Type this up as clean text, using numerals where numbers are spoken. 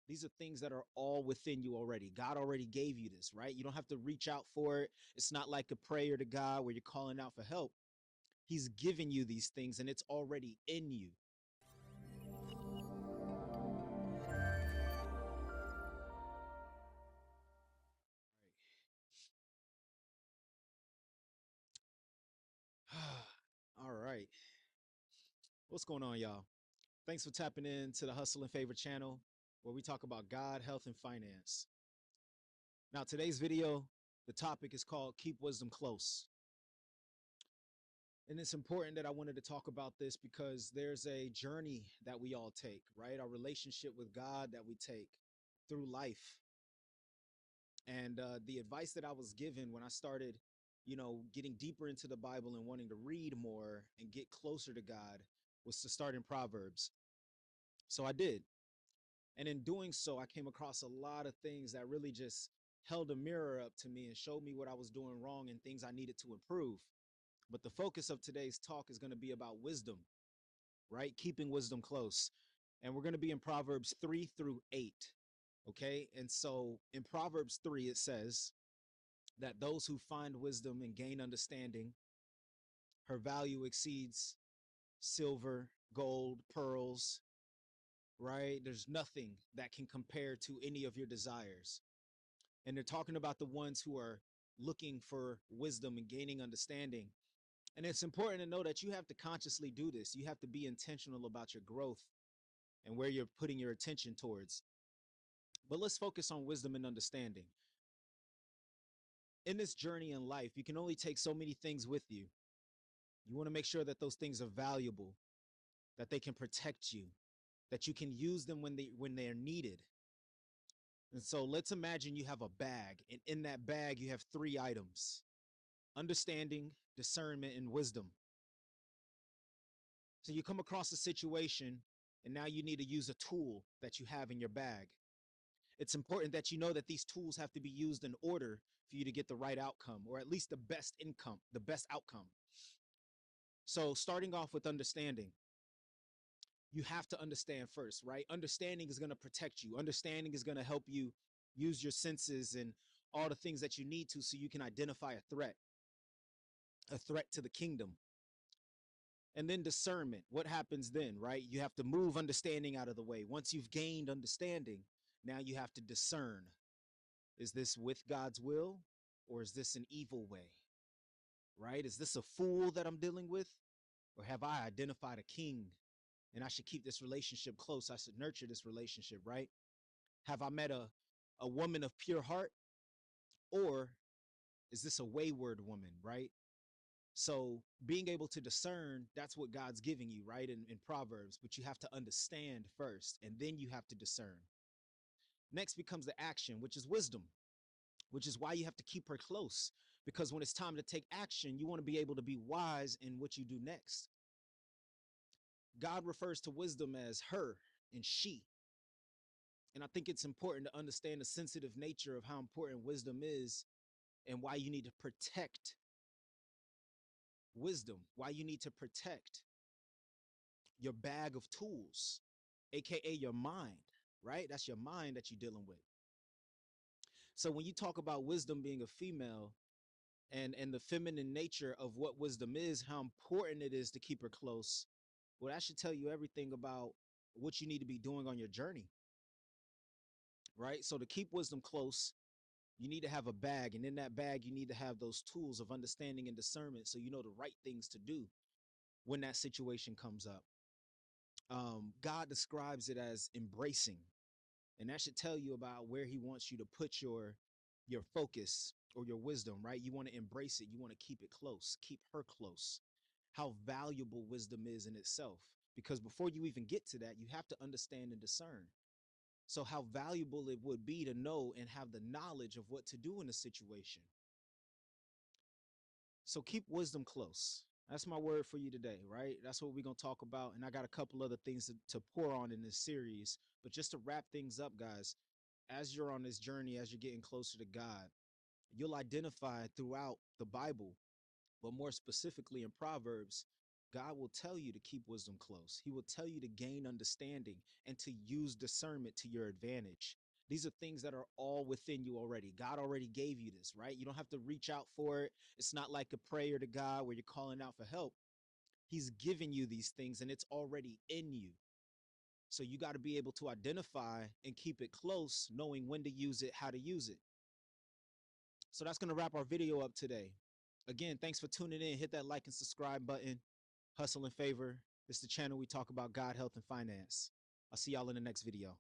These are things that are all within you already. God already gave you this, right? You don't have to reach out for it. It's not like a prayer to God where you're calling out for help. He's given you these things and it's already in you. All right. What's going on, y'all? Thanks for tapping in to the Hustle and Favor channel where we talk about God, health, and finance. Now, today's video, the topic is called Keep Wisdom Close. And it's important that I wanted to talk about this because there's a journey that we all take, right? Our relationship with God that we take through life. And the advice that I was given when I started, getting deeper into the Bible and wanting to read more and get closer to God was to start in Proverbs. So I did. And in doing so, I came across a lot of things that really just held a mirror up to me and showed me what I was doing wrong and things I needed to improve. But the focus of today's talk is going to be about wisdom, right? Keeping wisdom close. And we're going to be in Proverbs 3 through 8. Okay. And so in Proverbs 3, it says that those who find wisdom and gain understanding, her value exceeds silver, gold, pearls, right? There's nothing that can compare to any of your desires. And they're talking about the ones who are looking for wisdom and gaining understanding. And it's important to know that you have to consciously do this. You have to be intentional about your growth and where you're putting your attention towards. But let's focus on wisdom and understanding. In this journey in life, you can only take so many things with you. You want to make sure that those things are valuable, that they can protect you, that you can use them when they're needed. And so let's imagine you have a bag, and in that bag you have three items: understanding, discernment, and wisdom. So you come across a situation and now you need to use a tool that you have in your bag. It's important that you know that these tools have to be used in order for you to get the right outcome, or at least the best outcome. So starting off with understanding, you have to understand first, right? Understanding is going to protect you. Understanding is going to help you use your senses and all the things that you need to so you can identify a threat to the kingdom. And then discernment. What happens then, right? You have to move understanding out of the way. Once you've gained understanding, now you have to discern. Is this with God's will or is this an evil way, right? Is this a fool that I'm dealing with, or have I identified a king and I should keep this relationship close? I should nurture this relationship, right? Have I met a woman of pure heart, or is this a wayward woman, right? So being able to discern, that's what God's giving you, right? In Proverbs, but you have to understand first, and then you have to discern. Next becomes the action, which is wisdom, which is why you have to keep her close. Because when it's time to take action, you want to be able to be wise in what you do next. God refers to wisdom as her and she. And I think it's important to understand the sensitive nature of how important wisdom is and why you need to protect wisdom, why you need to protect your bag of tools, AKA your mind, right? That's your mind that you're dealing with. So when you talk about wisdom being a female and the feminine nature of what wisdom is, how important it is to keep her close, well, that should tell you everything about what you need to be doing on your journey, right? So to keep wisdom close, you need to have a bag. And in that bag, you need to have those tools of understanding and discernment so you know the right things to do when that situation comes up. God describes it as embracing. And that should tell you about where he wants you to put your focus or your wisdom, right? You want to embrace it. You want to keep it close, keep her close. How valuable wisdom is in itself. Because before you even get to that, you have to understand and discern. So how valuable it would be to know and have the knowledge of what to do in a situation. So keep wisdom close. That's my word for you today, right? That's what we're going to talk about. And I got a couple other things to pour on in this series. But just to wrap things up, guys, as you're on this journey, as you're getting closer to God, you'll identify throughout the Bible, but more specifically in Proverbs, God will tell you to keep wisdom close. He will tell you to gain understanding and to use discernment to your advantage. These are things that are all within you already. God already gave you this, right? You don't have to reach out for it. It's not like a prayer to God where you're calling out for help. He's given you these things and it's already in you. So you got to be able to identify and keep it close, knowing when to use it, how to use it. So that's going to wrap our video up today. Again, thanks for tuning in. Hit that like and subscribe button. Hustle and Favor. It's the channel we talk about God, health, and finance. I'll see y'all in the next video.